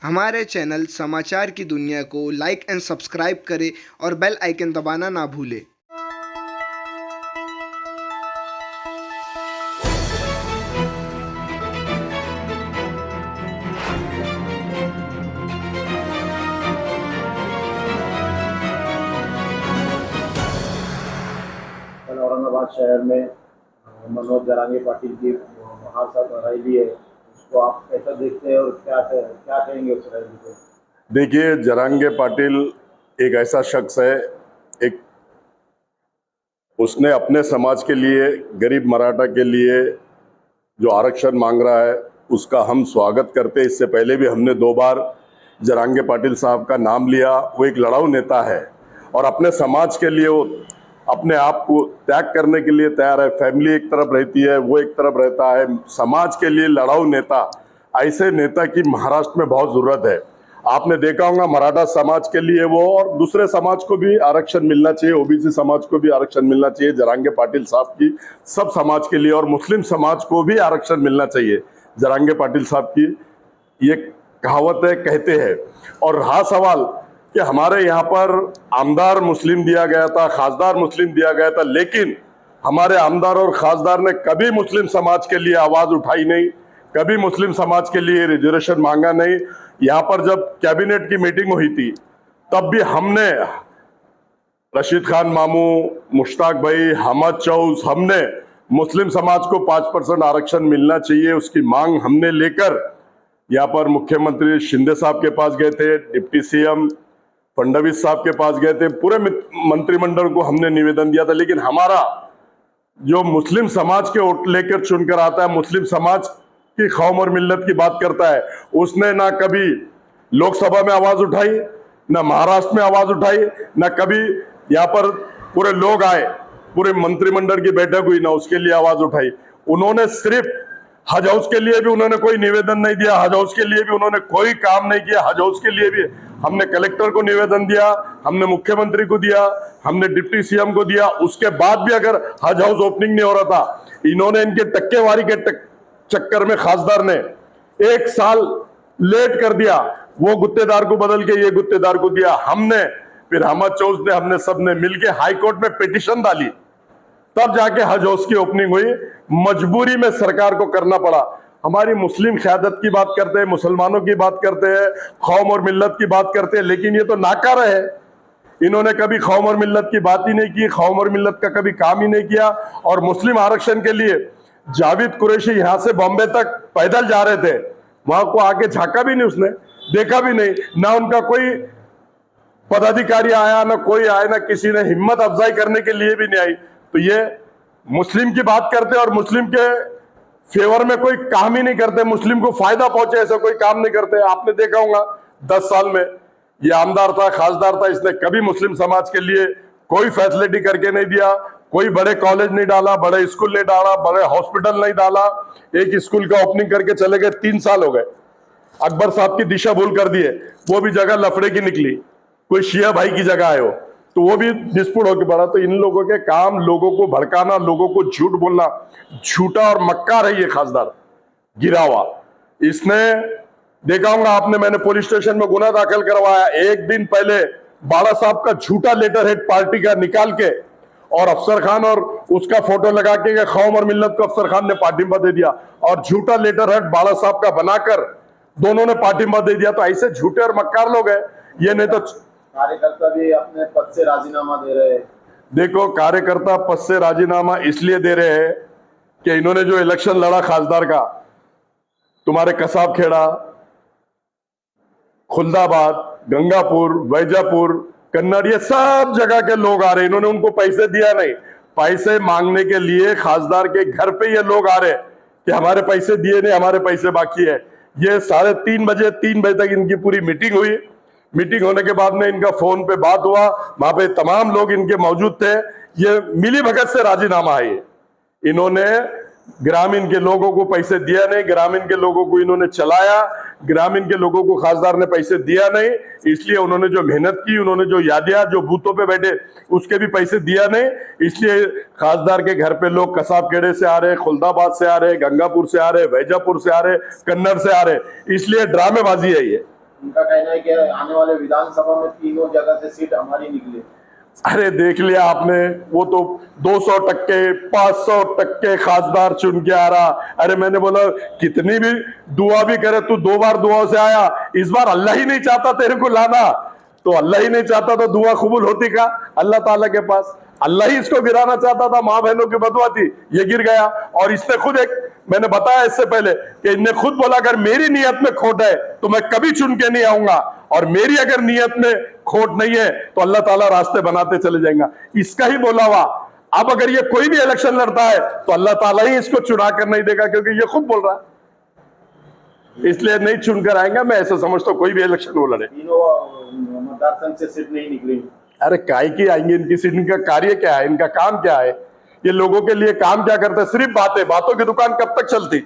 हमारे चैनल समाचार की दुनिया को लाइक एंड सब्सक्राइब करें और बेल आइकन दबाना ना भूलें। कल औरंगाबाद शहर में मनोज जरांगे पाटिल की महासभा रैली है, उसको आप कैसा देखते हैं और क्या कहेंगे उस रैली को? देखिए, जरांगे पाटिल एक ऐसा शख्स है, एक उसने अपने समाज के लिए, गरीब मराठा के लिए जो आरक्षण मांग रहा है उसका हम स्वागत करते हैं। इससे पहले भी हमने 2 बार जरांगे पाटिल साहब का नाम लिया। वो एक लड़ाऊ नेता है और अपने समाज के लिए वो अपने आप को त्याग करने के लिए तैयार है। फैमिली एक तरफ रहती है, वो एक तरफ रहता है। समाज के लिए लड़ाऊ नेता, ऐसे नेता की महाराष्ट्र में बहुत जरूरत है। आपने देखा होगा मराठा समाज के लिए वो और दूसरे समाज को भी आरक्षण मिलना चाहिए, ओबीसी समाज को भी आरक्षण मिलना चाहिए। जरांगे पाटिल साहब की सब समाज के लिए और मुस्लिम समाज को भी आरक्षण मिलना चाहिए। जरांगे पाटिल साहब की ये कहावत है, कहते हैं। और रहा सवाल कि हमारे यहाँ पर आमदार मुस्लिम दिया गया था, खासदार मुस्लिम दिया गया था, लेकिन हमारे आमदार और खासदार ने कभी मुस्लिम समाज के लिए आवाज उठाई नहीं, कभी मुस्लिम समाज के लिए रिजर्वेशन मांगा नहीं। यहाँ पर जब कैबिनेट की मीटिंग हुई थी तब भी हमने, रशीद खान मामू, मुश्ताक भाई, हमद चौस, हमने मुस्लिम समाज को 5% आरक्षण मिलना चाहिए उसकी मांग हमने लेकर यहाँ पर मुख्यमंत्री शिंदे साहब के पास गए थे, डिप्टी सीएम फडणवीस साहब के पास गए थे, पूरे मंत्रिमंडल को हमने निवेदन दिया था। लेकिन हमारा जो मुस्लिम समाज के वोट लेकर चुनकर आता है, मुस्लिम समाज की कौम और मिल्लत की बात करता है, उसने ना कभी लोकसभा में आवाज उठाई, ना महाराष्ट्र में आवाज उठाई, ना कभी यहाँ पर पूरे लोग आए, पूरे मंत्रिमंडल की बैठक हुई, ना उसके लिए आवाज उठाई। उन्होंने सिर्फ हज हाउस के लिए भी उन्होंने कोई निवेदन नहीं दिया, हज हाउस के लिए भी उन्होंने कोई काम नहीं किया। हज हाउस के लिए भी हमने कलेक्टर को निवेदन दिया, हमने मुख्यमंत्री को दिया, हमने डिप्टी सीएम को दिया। उसके बाद भी अगर हज हाउस ओपनिंग नहीं हो रहा था, इन्होंने इनके टक्केवारी के चक्कर में खासदार ने 1 साल लेट कर दिया। वो गुत्तेदार को बदल के ये गुत्तेदार को दिया हमने। फिर हमद चौस ने, हमने सबने मिलके हाई कोर्ट में पिटीशन डाली, तब जाके हज हाउस की ओपनिंग हुई। मजबूरी में सरकार को करना पड़ा। हमारी मुस्लिम क़यादत की बात करते हैं, मुसलमानों की बात करते हैं, कौम और मिल्लत की बात करते हैं, लेकिन ये तो नाकारा है। इन्होंने कभी कौम और मिल्लत की बात ही नहीं की, कौम और मिल्लत का कभी काम ही नहीं किया। और मुस्लिम आरक्षण के लिए जावेद कुरैशी यहां से बॉम्बे तक पैदल जा रहे थे, वहां को आके झांका भी नहीं, उसने देखा भी नहीं, ना उनका कोई पदाधिकारी आया, ना कोई आया, ना किसी ने हिम्मत अफजाई करने के लिए भी नहीं आई। तो ये मुस्लिम की बात करते और मुस्लिम के फेवर में कोई काम ही नहीं करते, मुस्लिम को फायदा पहुंचे ऐसा कोई काम नहीं करते। आपने देखा होगा 10 साल में ये आमदार था, खासदार था, इसने कभी मुस्लिम समाज के लिए कोई फैसिलिटी करके नहीं दिया, कोई बड़े कॉलेज नहीं डाला, बड़े स्कूल नहीं डाला, बड़े हॉस्पिटल नहीं डाला। एक स्कूल का ओपनिंग करके चले गए, 3 साल हो गए। अकबर साहब की दिशा भूल कर दिए, वो भी जगह लफड़े की निकली, कोई शिया भाई की जगह आए हो तो वो भी डिस्प्यूट होकर पड़ा। तो इन लोगों के काम लोगों को भड़काना, लोगों को झूठ बोलना, झूठा और मक्कार है ये खासदार गिरा हुआ। इसने देखा होगा आपने, मैंने पुलिस स्टेशन में गुना दाखिल करवाया। 1 दिन पहले बाड़ा साहब का झूठा लेटर हेड पार्टी का निकाल के और अफसर खान और उसका फोटो लगा के कौम और मिल्लत को अफसर खान ने पार्टिंबा दे दिया और झूठा लेटर हेड बाड़ा साहब का बनाकर दोनों ने पार्टिंबा दे दिया। तो ऐसे झूठे और मक्कार लोग हैं ये। नहीं तो कार्यकर्ता भी अपने पद से राजीनामा दे रहे हैं। देखो, कार्यकर्ता पद से राजीनामा इसलिए दे रहे हैं कि इन्होंने जो इलेक्शन लड़ा खासदार का, तुम्हारे कसाब खेड़ा, खुलदाबाद, गंगापुर, वैजापुर, कन्नड़, ये सब जगह के लोग आ रहे, इन्होंने उनको पैसे दिया नहीं। पैसे मांगने के लिए खासदार के घर पे ये लोग आ रहे कि हमारे पैसे दिए नहीं, हमारे पैसे बाकी है। ये 3:30 बजे तक इनकी पूरी मीटिंग हुई। मीटिंग होने के बाद में इनका फोन पे बात हुआ, वहां पे तमाम लोग इनके मौजूद थे। ये मिली भगत से राजीनामा है। इन्होंने ग्रामीण के लोगों को पैसे दिया नहीं, ग्रामीण के लोगों को इन्होंने चलाया, ग्रामीण के लोगों को खासदार ने पैसे दिया नहीं, इसलिए उन्होंने जो मेहनत की, उन्होंने जो यादियां, जो बूथों पे बैठे उसके भी पैसे दिया नहीं। इसलिए खासदार के घर पे लोग कसाब खेड़े से आ रहे, खुलदाबाद से आ रहे, गंगापुर से आ रहे, वैजापुर से आ रहे, कन्नड़ से आ रहे। इसलिए ड्रामेबाजी है ये। उनका कहना है कि आने वाले विधानसभा में तीनों जगह से सीट हमारी निकली। अरे देख लिया आपने, वो तो 200% 500% खासदार चुन के आ रहा। अरे मैंने बोला कितनी भी दुआ भी करे, तू 2 बार दुआओं से आया, इस बार अल्लाह ही नहीं चाहता तेरे को लाना, तो अल्लाह ही नहीं चाहता तो दुआ कबूल होती का अल्लाह ताला के पास? अल्लाह ही इसको गिराना चाहता था, माँ बहनों की बदुआ थी, ये गिर गया। और इसने खुद मैंने बताया इससे पहले कि इन्हें खुद बोला अगर मेरी नियत में खोट है तो मैं कभी चुन के नहीं आऊंगा, और मेरी अगर नियत में खोट नहीं है तो अल्लाह ताला रास्ते बनाते चले जाएंगे। इसका ही बोला हुआ। अब अगर ये कोई भी इलेक्शन लड़ता है तो अल्लाह ताला ही इसको चुना कर नहीं देगा, क्योंकि ये खुद बोल रहा है, इसलिए नहीं चुनकर आएंगे। मैं ऐसा समझता हूं कोई भी इलेक्शन वो लड़े। तीनों मतदार संघ से सीट नहीं निकली। अरे काय की आएंगे इनकी सीट? इनका कार्य क्या है, इनका काम क्या है, ये लोगों के लिए काम क्या करते हैं? सिर्फ बातें, बातों की दुकान कब तक चलती,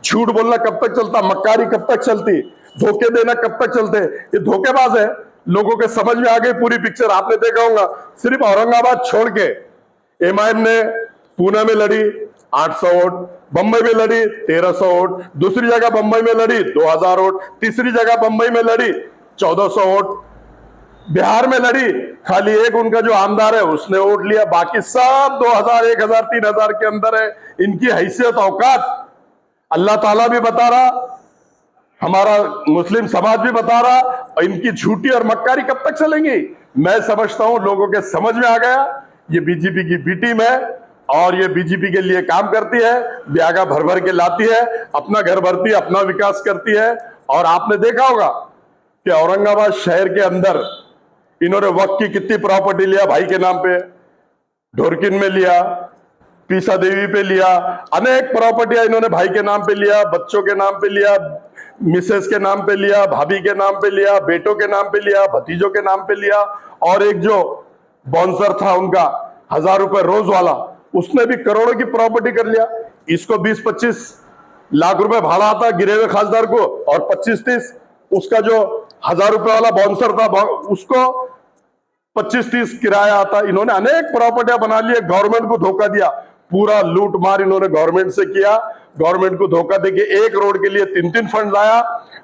झूठ बोलना कब तक चलता, मक्कारी कब तक चलती, धोखे देना कब तक चलते? ये धोखेबाज है। लोगों के समझ में आ गई पूरी पिक्चर। आपने देखा होगा सिर्फ औरंगाबाद छोड़ के एमआईएम ने पूना में लड़ी 800 वोट, बंबई में लड़ी 1300 वोट, दूसरी जगह बंबई में लड़ी 2000 वोट, तीसरी जगह बंबई में लड़ी 1400 वोट, बिहार में लड़ी खाली एक उनका जो आमदार है उसने वोट लिया, बाकी सब 2000 1000 3000 के अंदर है। इनकी हैसियत औकात अल्लाह ताला भी बता रहा, हमारा मुस्लिम समाज भी बता रहा, और इनकी झूठी और मक्कारी कब तक चलेंगी? मैं समझता हूं लोगों के समझ में आ गया ये बीजेपी की बी टीम है, और ये बीजेपी के लिए काम करती है, ब्यागा भर भर के लाती है, अपना घर भरती है, अपना विकास करती है। और आपने देखा होगा कि औरंगाबाद शहर के अंदर इन्होंने वक्त की कितनी प्रॉपर्टी लिया भाई के नाम पे, ढोरकिन में लिया, पीसा देवी पे लिया, अनेक प्रॉपर्टियां इन्होंने भाई के नाम पे लिया, बच्चों के नाम पे लिया, मिसेस के नाम पे लिया, भाभी के नाम पे लिया, बेटों के नाम पे लिया, भतीजों के नाम पे लिया। और एक जो बाउंसर था उनका 1000 रुपए रोज वाला, उसने भी करोड़ों की प्रॉपर्टी कर लिया। इसको 20-25 लाख रुपए भाड़ा आता गिरे हुए खासदार को, और 25-30 उसका जो 1000 रुपए वाला बाउंसर था उसको 25-30 किराया आता। इन्होंने अनेक प्रॉपर्टियां बना ली, गवर्नमेंट को धोखा दिया, पूरा लूट मार इन्होंने गवर्नमेंट से किया, गवर्नमेंट को धोखा देके एक रोड के लिए 3-3 फंड लाया,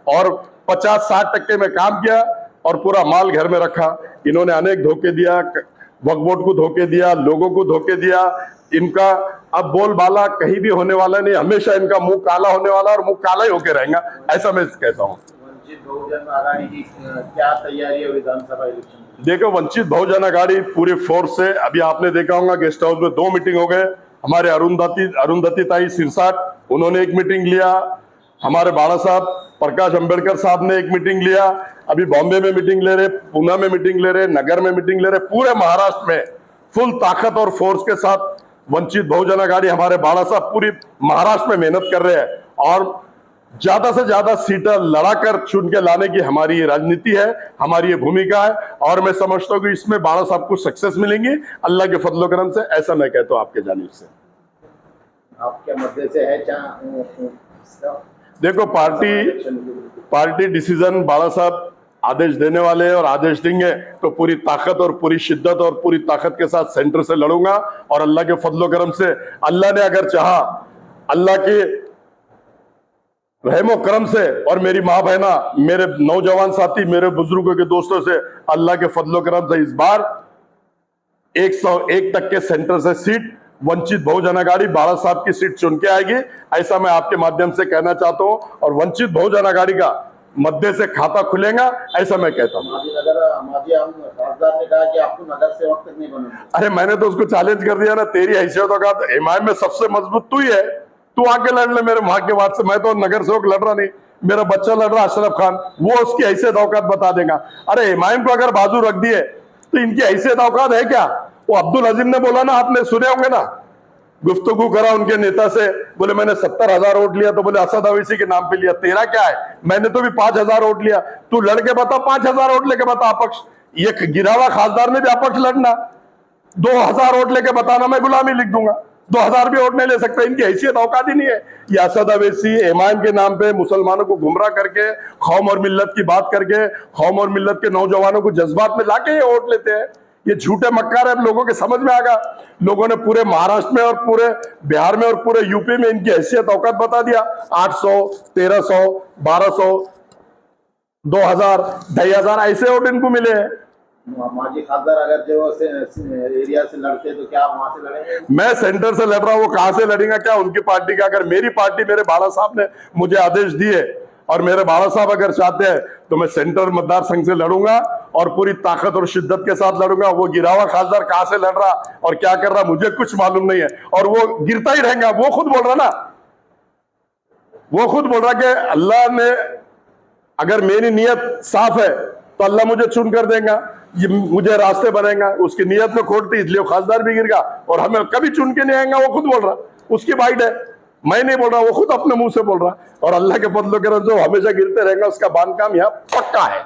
और 50-60% में काम किया, और पूरा माल घर में रखा। इन्होंने अनेक धोखे दिया, वक्फ बोर्ड को धोखे दिया, लोगों को धोखे दिया। इनका अब बोलबाला कहीं भी होने वाला नहीं, हमेशा इनका मुंह काला होने वाला, और मुंह काला ही होके रहेगा, ऐसा मैं कहता हूं। वंचित बहुजन आघाड़ी की क्या तैयारी है विधानसभा इलेक्शन? देखो, वंचित बहुजन आघाड़ी पूरे फोर्स से, अभी आपने देखा होगा गेस्ट हाउस में 2 मीटिंग हो गए। हमारे अरुंधति ताई सिरसाट, उन्होंने एक मीटिंग लिया, हमारे बाला साहब प्रकाश अंबेडकर साहब ने एक मीटिंग लिया, अभी बॉम्बे में मीटिंग ले रहे, पूना में मीटिंग ले रहे, नगर में मीटिंग ले रहे। पूरे महाराष्ट्र में फुल ताकत और फोर्स के साथ वंचित बहुजन आघाड़ी, हमारे बाला साहब पूरी महाराष्ट्र में मेहनत कर रहे हैं, और ज्यादा से ज्यादा सीटें लड़ाकर चुन के लाने की हमारी ये राजनीति है, हमारी ये भूमिका है। और मैं समझता हूँ कि इसमें बाला साहब को सक्सेस मिलेंगी अल्लाह के फजलो करम से, ऐसा मैं कहता हूँ आपके जानिब से। आपके मध्य से है क्या? देखो, पार्टी डिसीजन बाला साहब आदेश देने वाले हैं, और आदेश देंगे तो पूरी ताकत और पूरी शिद्दत और पूरी ताकत के साथ सेंटर से लड़ूंगा। और अल्लाह के फजलो करम से, अल्लाह ने अगर चाहा, अल्लाह के रहमो करम से, और मेरी माँ बहना, मेरे नौजवान साथी, मेरे बुजुर्गों के दोस्तों से, अल्लाह के फजलो करम से इस बार 101 तक के सेंटर से सीट वंचित बहुजन आघाड़ी बाला साहब की सीट चुन के आएगी, ऐसा मैं आपके माध्यम से कहना चाहता हूं। और वंचित बहुजन आघाड़ी का मध्य से खाता खुलेगा, ऐसा मैं कहता हूं। खासदार ने कहा कि आपको नगर सेवक तक नहीं बनना। अरे मैंने तो उसको चैलेंज कर दिया ना, तेरी हैसियत का एमआईएम में सबसे मजबूत तू ही है, तू आके लड़ ले मेरे वहां के बाद से। मैं तो नगर सेवक लड़ रहा नहीं, मेरा बच्चा लड़ रहा अशरफ खान, वो उसकी हैसियत औकात बता देगा। अरे एमआईएम को अगर बाजू रख दिए तो इनकी हैसियत औकात है क्या? वो अब्दुल अजीम ने बोला ना, आपने सुने होंगे ना, गुफ्तगू करा उनके नेता से, बोले मैंने 70,000 वोट लिया, तो बोले असद अवैसी के नाम पे लिया, तेरा क्या है? मैंने तो भी 5,000 वोट लिया, तू लड़के बता, 5,000 वोट लेके बता अपक्ष। ये गिरा हुआ खासदार ने भी अपक्ष लड़ना, 2,000 वोट लेके बताना, मैं गुलामी लिख दूंगा, 2,000 भी वोट नहीं ले सकता। इनकी हैसियत औकात ही नहीं है। ये असद अवैसी एमआईएम के नाम पे मुसलमानों को गुमराह करके, कौम और मिल्लत की बात करके, कौम और मिल्लत के नौजवानों को जज्बात में लाके ये वोट लेते हैं। ये झूठे मक्कार है, लोगों के समझ में आ गया। लोगों ने पूरे महाराष्ट्र में और पूरे बिहार में और पूरे यूपी में इनकी हैसियत औकात बता दिया। 800, 1300, 1200 2000 2500 ऐसे वोट इनको मिले हैं। माजी खासदार अगर जो एरिया से लड़ते तो क्या आप वहां से लड़ेंगे? मैं सेंटर से लड़ रहा हूं, वो कहां से लड़ेगा? क्या उनकी पार्टी का? अगर मेरी पार्टी, मेरे बाला साहब ने मुझे आदेश दिए और मेरे बाला साहब अगर चाहते हैं तो मैं सेंटर मतदार संघ से लड़ूंगा और पूरी ताकत और शिद्दत के साथ लड़ूंगा। वो गिरा हुआ खासदार कहां से लड़ रहा और क्या कर रहा मुझे कुछ मालूम नहीं है, और वो गिरता ही रहेगा। वो खुद बोल रहा ना, वो खुद बोल रहा कि अल्लाह ने, अगर मेरी नीयत साफ है तो अल्लाह मुझे चुन कर देगा, ये मुझे रास्ते बनेगा। उसकी नीयत में खोट थी इसलिए खासदार भी गिर गया और हमें कभी चुन के नहीं आएगा। वो खुद बोल रहा, उसकी बाइट है, मैं नहीं बोल रहा, वो खुद अपने मुंह से बोल रहा। और अल्लाह के फजल के जो हमेशा गिरते रहेगा उसका बांध काम यहाँ पक्का है।